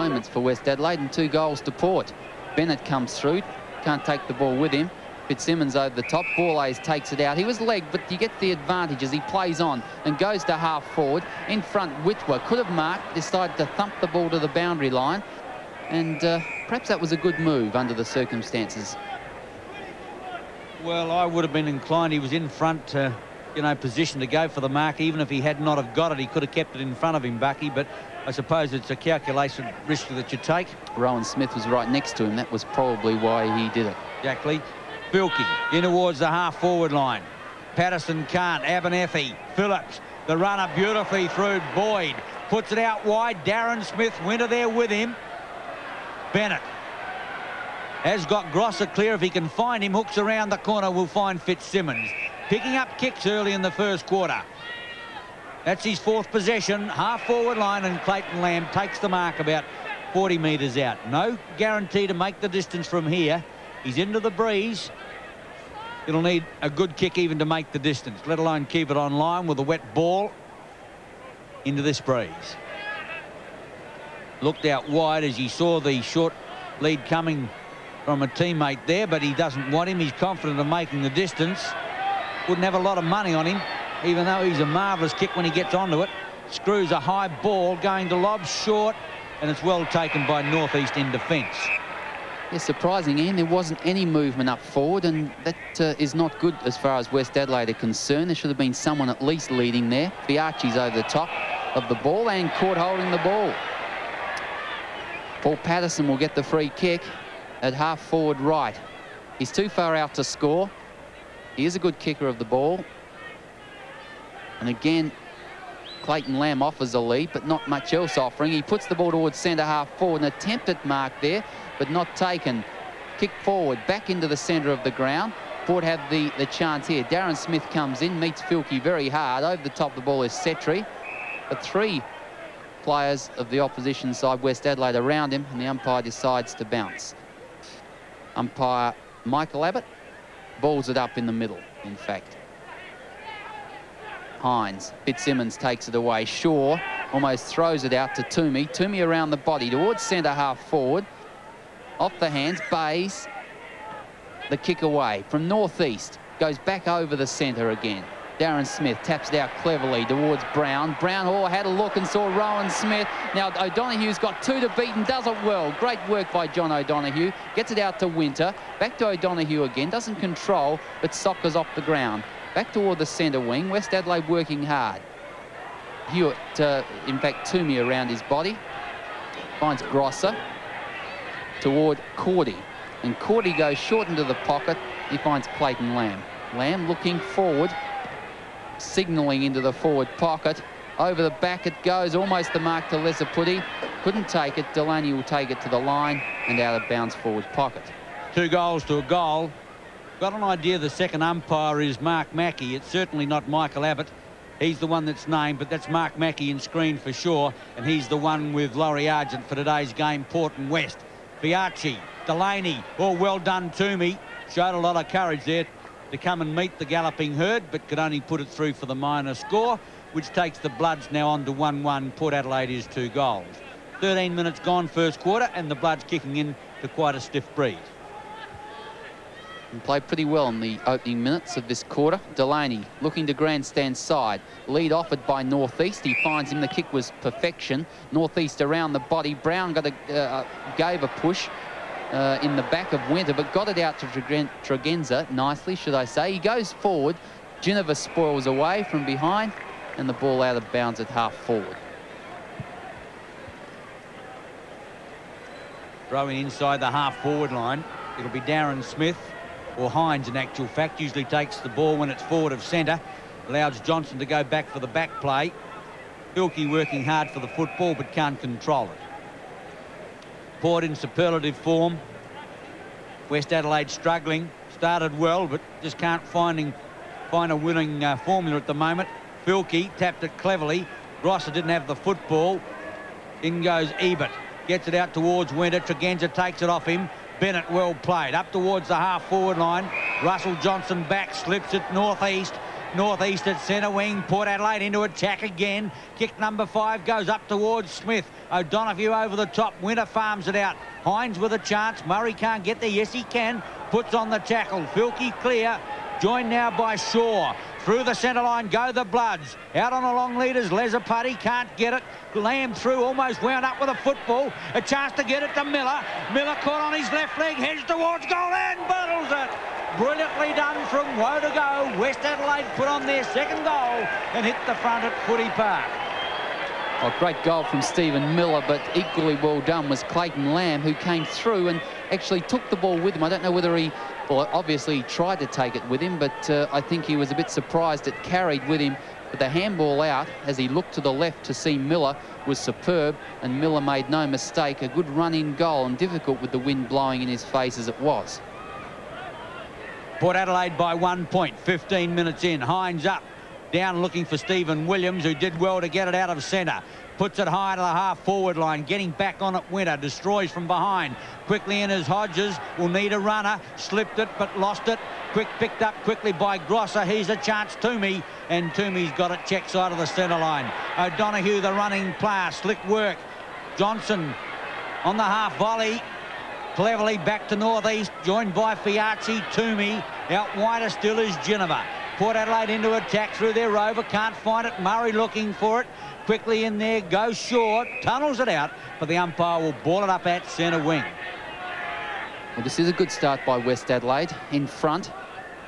moments for West Adelaide and 2 goals to Port. Bennett comes through, can't take the ball with him. Fitzsimmons over the top. Borlase takes it out. He was legged, but you get the advantage as he plays on and goes to half forward. In front, Witwer could have marked, decided to thump the ball to the boundary line. And perhaps that was a good move under the circumstances. Well, I would have been inclined. He was in front, position to go for the mark. Even if he had not have got it, he could have kept it in front of him, Bucky. But I suppose it's a calculation risk that you take. Rowan Smith was right next to him. That was probably why he did it. Exactly. Filkey in towards the half-forward line. Patterson can't. Abernethy. Phillips. The runner beautifully through. Boyd puts it out wide. Darren Smith. Winter there with him. Bennett has got Grosser clear. If he can find him, hooks around the corner, will find Fitzsimmons. Picking up kicks early in the first quarter. That's his 4th possession. Half-forward line, and Clayton Lamb takes the mark about 40 metres out. No guarantee to make the distance from here. He's into the breeze. It'll need a good kick even to make the distance, let alone keep it on line with a wet ball into this breeze. Looked out wide as he saw the short lead coming from a teammate there, but he doesn't want him. He's confident of making the distance. Wouldn't have a lot of money on him, even though he's a marvellous kick when he gets onto it. Screws a high ball, going to lob short, and it's well taken by North East in defence. Yeah, surprising, Ian, there wasn't any movement up forward, and that is not good as far as West Adelaide are concerned. There should have been someone at least leading there. Fiachi's over the top of the ball and caught holding the ball. Paul Patterson will get the free kick at half-forward right. He's too far out to score. He is a good kicker of the ball. And again, Clayton Lamb offers a lead, but not much else offering. He puts the ball towards centre half-forward. An attempt at mark there, but not taken. Kick forward, back into the centre of the ground. Port have the chance here. Darren Smith comes in, meets Filkey very hard. Over the top of the ball is Setri. But 3 players of the opposition side, West Adelaide, around him, and the umpire decides to bounce. Umpire Michael Abbott balls it up in the middle, in fact. Hines. Fitzsimmons takes it away. Shaw almost throws it out to Toomey. Toomey around the body towards centre half forward. Off the hands. Bays. The kick away from North East. Goes back over the centre again. Darren Smith taps it out cleverly towards Brown. Brown had a look and saw Rowan Smith. Now O'Donoghue's got 2 to beat and does it well. Great work by John O'Donoghue. Gets it out to Winter. Back to O'Donoghue again. Doesn't control, but soccers off the ground. Back toward the centre wing. West Adelaide working hard. Hewitt, in fact, Toomey around his body. Finds Grosser toward Cordy. And Cordy goes short into the pocket. He finds Clayton Lamb. Lamb looking forward. Signalling into the forward pocket. Over the back it goes. Almost the mark to Lesaputi. Couldn't take it. Delaney will take it to the line and out of bounds forward pocket. 2 goals to a goal. Got an idea the second umpire is Mark Mackey. It's certainly not Michael Abbott. He's the one that's named, but that's Mark Mackey in screen for sure. And he's the one with Laurie Argent for today's game, Port and West. Fiachi, Delaney, all well done to me. Showed a lot of courage there to come and meet the galloping herd, but could only put it through for the minor score, which takes the Bloods now on to 1-1. Port Adelaide is 2 goals. 13 minutes gone first quarter, and the Bloods kicking in to quite a stiff breeze. And played pretty well in the opening minutes of this quarter. Delaney looking to grandstand side. Lead offered by North East. He finds him. The kick was perfection. North East around the body. Brown gave a push in the back of Winter, but got it out to Tregenza nicely, should I say. He goes forward. Ginniver spoils away from behind, and the ball out of bounds at half forward. Throwing inside the half forward line. It'll be Darren Smith, or Hines in actual fact. Usually takes the ball when it's forward of centre. Allows Johnson to go back for the back play. Filkey working hard for the football but can't control it. Port in superlative form. West Adelaide struggling. Started well but just can't find a winning formula at the moment. Filkey tapped it cleverly. Grosser didn't have the football. In goes Ebert. Gets it out towards Winter. Tregenza takes it off him. Bennett well played. Up towards the half-forward line. Russell Johnson back. Slips it North East. Northeast at centre wing. Port Adelaide into attack again. Kick number 5 goes up towards Smith. O'Donoghue over the top. Winter farms it out. Hines with a chance. Murray can't get there. Yes, he can. Puts on the tackle. Filkey clear. Joined now by Shaw. Through the centre line go the Bloods. Out on the long leaders, Lesapati can't get it. Lamb through, almost wound up with a football. A chance to get it to Miller. Miller caught on his left leg, heads towards goal and bottles it. Brilliantly done from Woe to go. West Adelaide put on their second goal and hit the front at Footy Park. A great goal from Stephen Miller, but equally well done was Clayton Lamb, who came through and actually took the ball with him. I don't know whether he, well, obviously he tried to take it with him, but I think he was a bit surprised it carried with him. But the handball out, as he looked to the left to see Miller, was superb, and Miller made no mistake. A good run-in goal, and difficult with the wind blowing in his face as it was. Port Adelaide by 1 point, 15 minutes in. Hines up. Down looking for Stephen Williams, who did well to get it out of centre. Puts it high to the half-forward line. Getting back on it, Winter. Destroys from behind. Quickly in as Hodges. Will need a runner. Slipped it, but lost it. Picked up quickly by Grosser. Here's a chance, Toomey. And Toomey's got it check side of the centre line. O'Donoghue, the running player. Slick work. Johnson on the half volley. Cleverly back to Northeast. Joined by Fiachi. Toomey. Out wider still is Geneva. Port Adelaide into attack through their rover. Can't find it. Murray looking for it. Quickly in there. Goes short. Tunnels it out. But the umpire will ball it up at centre wing. Well, this is a good start by West Adelaide in front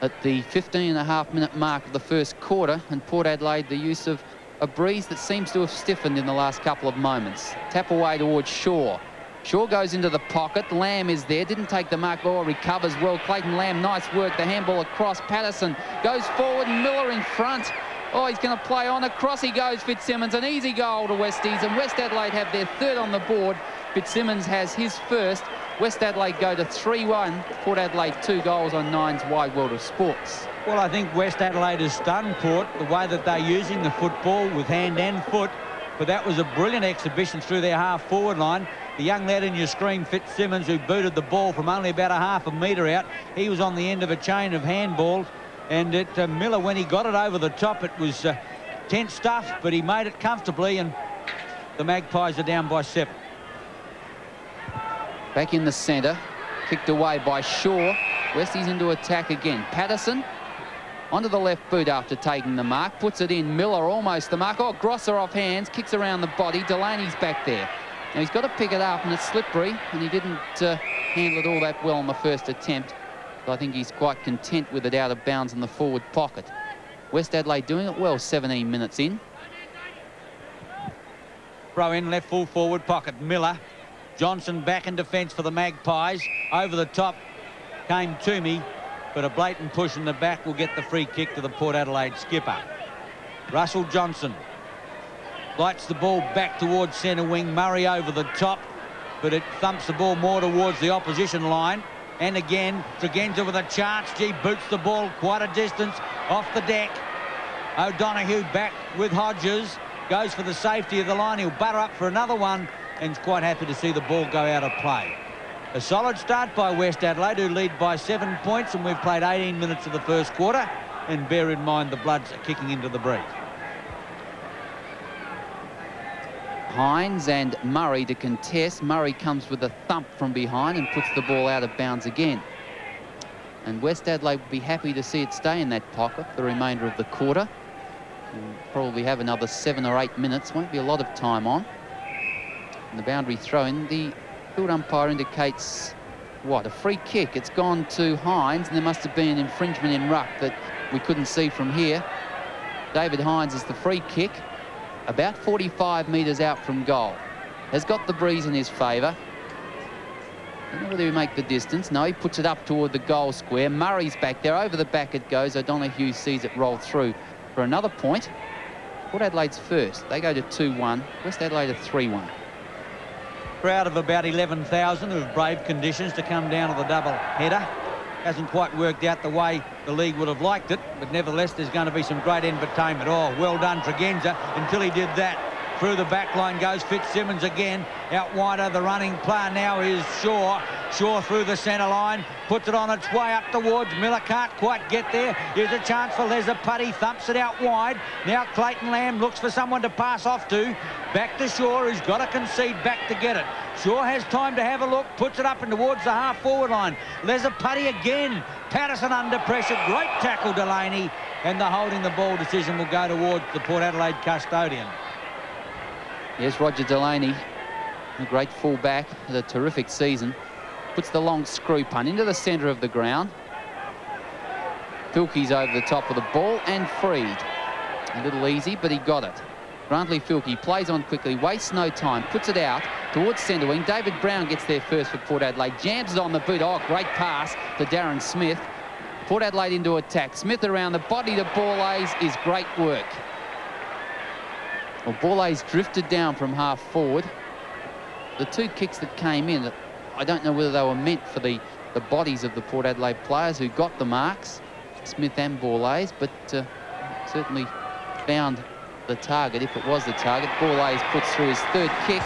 at the 15.5-minute mark of the first quarter. And Port Adelaide, the use of a breeze that seems to have stiffened in the last couple of moments. Tap away towards Shaw. Shaw goes into the pocket. Lamb is there. Didn't take the mark ball. Recovers well. Clayton Lamb, nice work. The handball across. Patterson goes forward. Miller in front. Oh, he's going to play on. Across he goes, Fitzsimmons. An easy goal to Westies. And West Adelaide have their third on the board. Fitzsimmons has his first. West Adelaide go to 3-1. Port Adelaide 2 goals on Nine's Wide World of Sports. Well, I think West Adelaide has stunned Port, the way that they're using the football with hand and foot. But that was a brilliant exhibition through their half-forward line. The young lad in your screen, Fitzsimmons, who booted the ball from only about a half a metre out. He was on the end of a chain of handballs. And Miller, when he got it over the top, it was tense stuff, but he made it comfortably, and the Magpies are down by 7. Back in the centre, kicked away by Shaw. Westies into attack again. Patterson onto the left boot after taking the mark. Puts it in. Miller almost the mark. Oh, Grosser off hands. Kicks around the body. Delaney's back there. Now, he's got to pick it up, and it's slippery, and he didn't handle it all that well on the first attempt. But I think he's quite content with it out of bounds in the forward pocket. West Adelaide doing it well, 17 minutes in. Throw in left full forward pocket. Miller. Johnson back in defence for the Magpies. Over the top came Toomey, but a blatant push in the back will get the free kick to the Port Adelaide skipper. Russell Johnson lights the ball back towards centre wing. Murray over the top, but it thumps the ball more towards the opposition line. And again, Tregenza with a chance. Gee, boots the ball quite a distance off the deck. O'Donoghue back with Hodges. Goes for the safety of the line. He'll butter up for another one, and is quite happy to see the ball go out of play. A solid start by West Adelaide, who lead by 7 points, and we've played 18 minutes of the first quarter. And bear in mind the Bloods are kicking into the break. Hines and Murray to contest. Murray comes with a thump from behind and puts the ball out of bounds again. And West Adelaide will be happy to see it stay in that pocket for the remainder of the quarter. We'll probably have another 7 or 8 minutes. Won't be a lot of time on. And the boundary throw-in. The field umpire indicates, what, a free kick. It's gone to Hines, and there must have been an infringement in ruck that we couldn't see from here. David Hines is the free kick. About 45 metres out from goal. Has got the breeze in his favour. Don't know whether he make the distance. No, he puts it up toward the goal square. Murray's back there. Over the back it goes. O'Donoghue sees it roll through for another point. Port Adelaide's first. They go to 2-1. West Adelaide to 3-1. Crowd of about 11,000 who have braved conditions to come down to the double header. Hasn't quite worked out the way the league would have liked it, but nevertheless there's going to be some great entertainment. Oh, well done Tregenza until he did that. Through the back line goes Fitzsimmons again. Out wider, the running player now is Shaw. Shaw through the centre line, puts it on its way up towards Miller, can't quite get there. Here's a chance for Leza Putty, thumps it out wide. Now Clayton Lamb looks for someone to pass off to. Back to Shaw, who's got to concede back to get it. Shaw has time to have a look, puts it up and towards the half-forward line. Leza Putty again. Patterson under pressure. Great tackle, Delaney. And the holding the ball decision will go towards the Port Adelaide custodian. Yes, Roger Delaney, a great fullback, had a terrific season. Puts the long screw punt into the centre of the ground. Filkey's over the top of the ball and freed. A little easy, but he got it. Grantley Filkey plays on quickly, wastes no time, puts it out towards centre wing. David Brown gets there first for Port Adelaide, jams it on the boot. Oh, great pass to Darren Smith. Port Adelaide into attack. Smith around the body to Borlase is great work. Well, Borlase drifted down from half forward. The two kicks that came in, I don't know whether they were meant for the bodies of the Port Adelaide players who got the marks, Smith and Borlase, but certainly found the target, if it was the target. Borlase puts through his third kick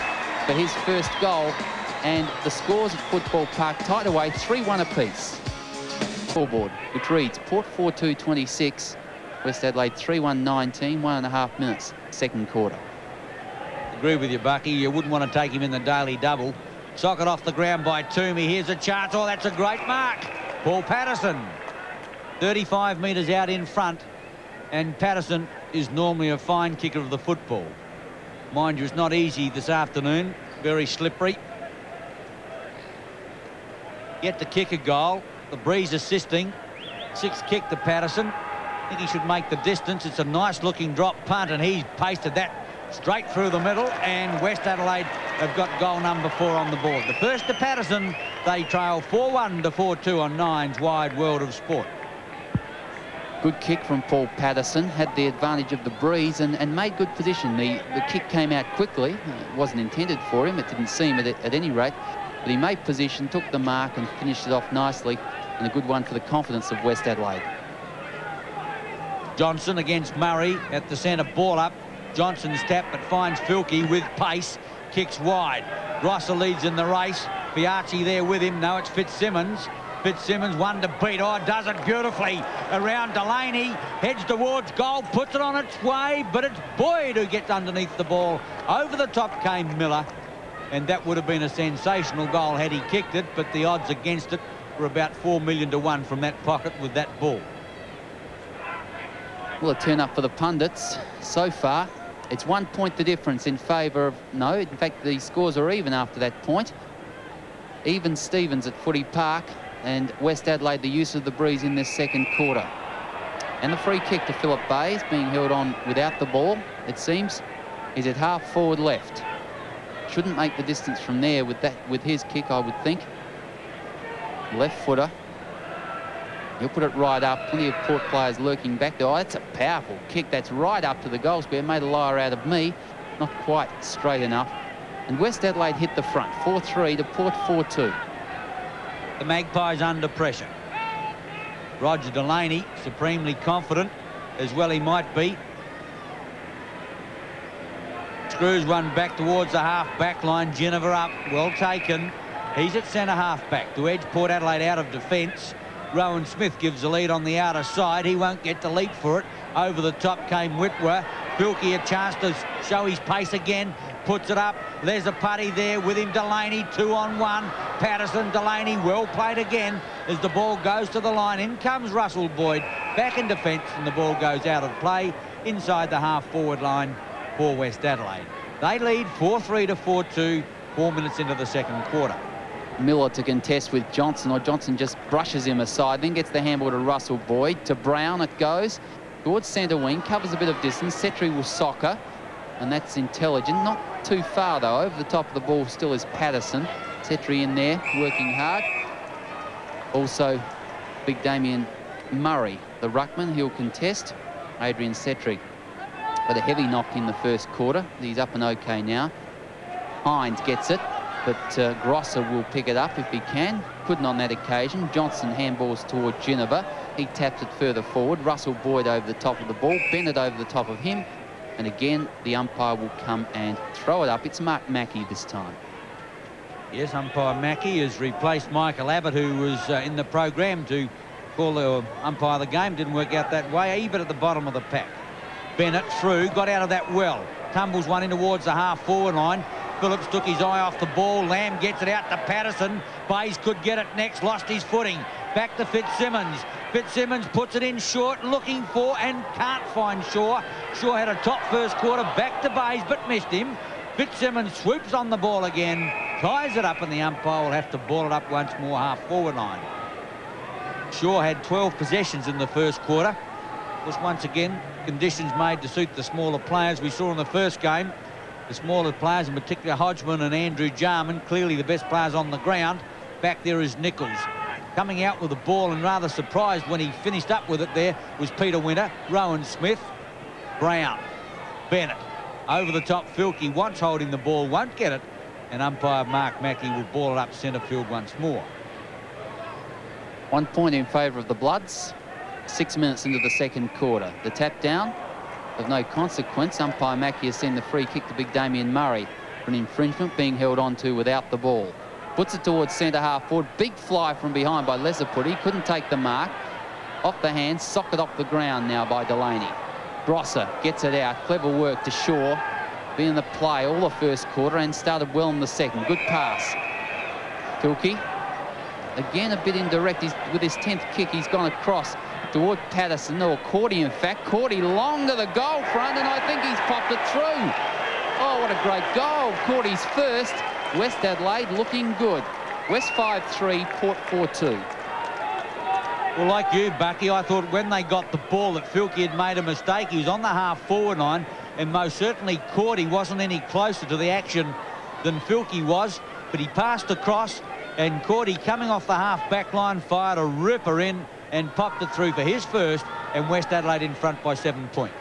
for his first goal, and the scores at Football Park tied away 3-1 apiece. Scoreboard, which reads Port 4-2-26, West Adelaide 3-1-19, 1.5 minutes, second quarter. Agree with you, Bucky. You wouldn't want to take him in the daily double. Socket off the ground by Toomey. Here's a chance. Oh, that's a great mark. Paul Patterson, 35 metres out in front, and Patterson is normally a fine kicker of the football. Mind you, it's not easy this afternoon. Very slippery. Yet to kick a goal. The breeze assisting. Sixth kick to Patterson. I think he should make the distance. It's a nice looking drop punt, and he's pasted that straight through the middle, and West Adelaide have got goal number 4 on the board. The first to Patterson. They trail 4-1 to 4-2 on Nine's Wide World of Sport. Good kick from Paul Patterson, had the advantage of the breeze and made good position. The kick came out quickly. It wasn't intended for him. It didn't seem at any rate. But he made position, took the mark and finished it off nicely. And a good one for the confidence of West Adelaide. Johnson against Murray at the centre, ball up. Johnson's tap, but finds Filkey with pace. Kicks wide. Rosser leads in the race. Biaggi there with him. No, it's Fitzsimmons. Fitzsimmons, one to beat. Oh, does it beautifully. Around Delaney. Heads towards goal. Puts it on its way. But it's Boyd who gets underneath the ball. Over the top came Miller. And that would have been a sensational goal had he kicked it. But the odds against it were about 4 million to 1 from that pocket with that ball. Well, a turn up for the pundits so far. It's 1 point the difference in favour of... No, in fact, the scores are even after that point. Even Stevens at Footy Park, and West Adelaide the use of the breeze in this second quarter. And the free kick to Philip Bayes, being held on without the ball, it seems. He's at half forward left. Shouldn't make the distance from there with his kick, I would think. Left footer. He'll put it right up. Plenty of Port players lurking back there. Oh, that's a powerful kick. That's right up to the goal square. Made a liar out of me. Not quite straight enough. And West Adelaide hit the front. 4-3 to Port 4-2. The Magpies under pressure. Roger Delaney, supremely confident, as well he might be. Screws one back towards the half-back line. Geneva up. Well taken. He's at centre-half-back to edge Port Adelaide out of defence. Rowan Smith gives the lead on the outer side. He won't get the leap for it. Over the top came Whitwer. Filkey a chance to show his pace again. Puts it up. There's a putty there with him. Delaney 2-on-1. Patterson, Delaney, well played again as the ball goes to the line. In comes Russell Boyd. Back in defence, and the ball goes out of play inside the half-forward line for West Adelaide. They lead 4-3 to 4-2, 4 minutes into the second quarter. Miller to contest with Johnson, or Johnson just brushes him aside, then gets the handball to Russell Boyd. To Brown it goes towards centre wing, covers a bit of distance. Setri will soccer, and that's intelligent. Not too far though. Over the top of the ball still is Patterson. Setri in there working hard. Also big Damien Murray, the ruckman, he'll contest. Adrian Setri with a heavy knock in the first quarter. He's up and okay now. Hines gets it, but Grosser will pick it up if he can. Couldn't on that occasion. Johnson handballs toward Geneva. He taps it further forward. Russell Boyd over the top of the ball. Bennett over the top of him. And again, the umpire will come and throw it up. It's Mark Mackey this time. Yes, umpire Mackey has replaced Michael Abbott, who was in the program to call the umpire the game. Didn't work out that way. Even at the bottom of the pack. Bennett through, got out of that well. Tumbles one in towards the half-forward line. Phillips took his eye off the ball. Lamb gets it out to Patterson. Bayes could get it next, lost his footing. Back to Fitzsimmons. Fitzsimmons puts it in short, looking for and can't find Shaw. Shaw had a top first quarter, back to Bayes, but missed him. Fitzsimmons swoops on the ball again, ties it up, and the umpire will have to ball it up once more, half-forward line. Shaw had 12 possessions in the first quarter. Of course, once again, conditions made to suit the smaller players. We saw in the first game, the smaller players, in particular Hodgman and Andrew Jarman, clearly the best players on the ground. Back there is Nichols. Coming out with the ball, and rather surprised when he finished up with it there, was Peter Winter. Rowan Smith, Brown, Bennett. Over the top, Filkey once holding the ball, won't get it, and umpire Mark Mackey will ball it up centre field once more. 1 point in favour of the Bloods. 6 minutes into the second quarter. The tap down of no consequence. Umpire Mackey has seen the free kick to Big Damien Murray for an infringement, being held on to without the ball. Puts it towards centre half forward. Big fly from behind by Lesaputty. Couldn't take the mark. Off the hands, socket off the ground now by Delaney. Grosser gets it out. Clever work to Shaw. Been in the play all the first quarter and started well in the second. Good pass. Filkey. Again, a bit indirect. With his 10th kick, he's gone across toward Patterson, or Cordy, in fact. Cordy long to the goal front, and I think he's popped it through. Oh, what a great goal. Cordy's first. West Adelaide looking good. West 5-3, Port 4-2. Well, like you, Bucky, I thought when they got the ball that Filkey had made a mistake. He was on the half-forward line, and most certainly Cordy wasn't any closer to the action than Filkey was, but he passed across, and Cordy, coming off the half-back line, fired a ripper in and popped it through for his first, and West Adelaide in front by 7 points.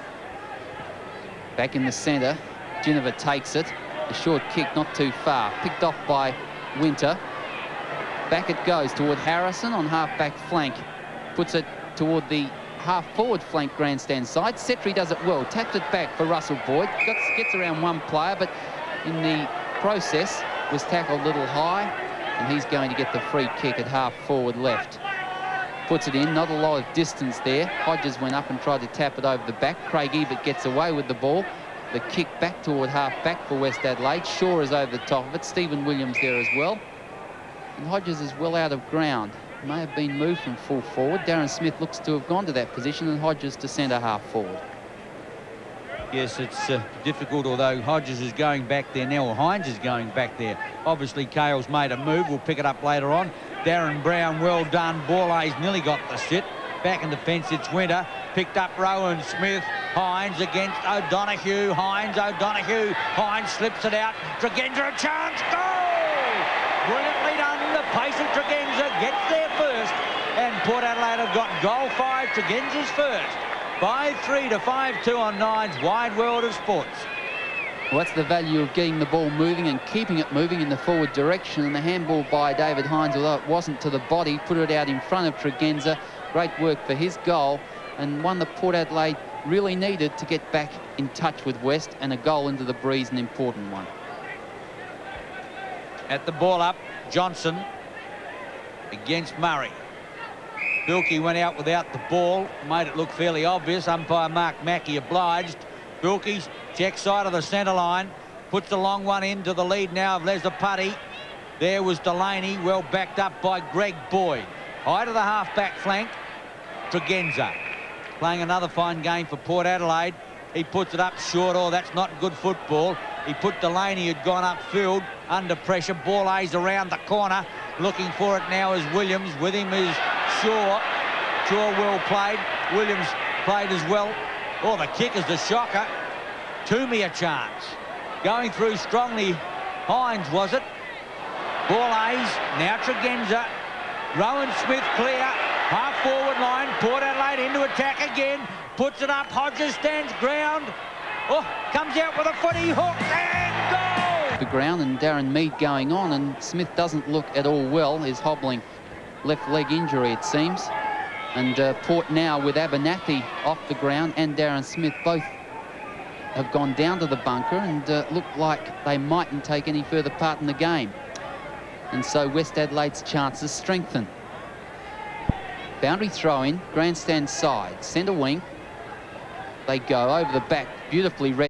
Back in the centre, Ginniver takes it. The short kick not too far. Picked off by Winter. Back it goes toward Harrison on half-back flank. Puts it toward the half-forward flank grandstand side. Setri does it well. Tapped it back for Russell Boyd. Gets around one player, but in the process was tackled a little high, and he's going to get the free kick at half-forward left. Puts it in, not a lot of distance there. Hodges went up and tried to tap it over the back. Craig Ebert gets away with the ball. The kick back toward half-back for West Adelaide. Shaw is over the top of it. Stephen Williams there as well. And Hodges is well out of ground. May have been moved from full forward. Darren Smith looks to have gone to that position, and Hodges to centre half forward. Yes, it's difficult, although Hodges is going back there now, or Hines is going back there. Obviously, Cale's made a move. We'll pick it up later on. Darren Brown, well done. Borlase nearly got the sit. Back in defence, it's Winter. Picked up Rowan Smith. Hines against O'Donoghue. O'Donoghue. Hines slips it out. Tregenza, a chance. Goal! Brilliantly done. The pace of Tregenza gets there first. And Port Adelaide have got goal 5. Tregenza's first. 5-3 to 5-2 on Nine's Wide World of Sports. Well, that's the value of getting the ball moving and keeping it moving in the forward direction. And the handball by David Hines, although it wasn't to the body, put it out in front of Tregenza. Great work for his goal, and one that Port Adelaide really needed to get back in touch with West, and a goal into the breeze, an important one. At the ball up, Johnson against Murray. Filkey went out without the ball, made it look fairly obvious. Umpire Mark Mackey obliged. Filkey checks side of the centre line, puts the long one into the lead now of Lesaputty. There was Delaney, well backed up by Greg Boyd. High to the half-back flank, Tregenza. Playing another fine game for Port Adelaide. He puts it up short. Oh, that's not good football. He put Delaney, who'd gone upfield, under pressure. Borlase around the corner. Looking for it now is Williams. With him is Shaw. Shaw well played. Williams played as well. Oh, the kick is the shocker. Toomey a chance. Going through strongly. Hines, was it? Borlase. Now Tregenza. Rowan Smith clear. Half-forward line. Port Adelaide into attack again. Puts it up. Hodges stands ground. Oh, comes out with a footy hook and goal! The ground, and Darren Mead going on, and Smith doesn't look at all well. He's hobbling, left leg injury it seems. And Port now with Abernathy off the ground, and Darren Smith both have gone down to the bunker and look like they mightn't take any further part in the game. and so West Adelaide's chances strengthen. Boundary throw-in, grandstand side, centre wing. They go over the back, beautifully read.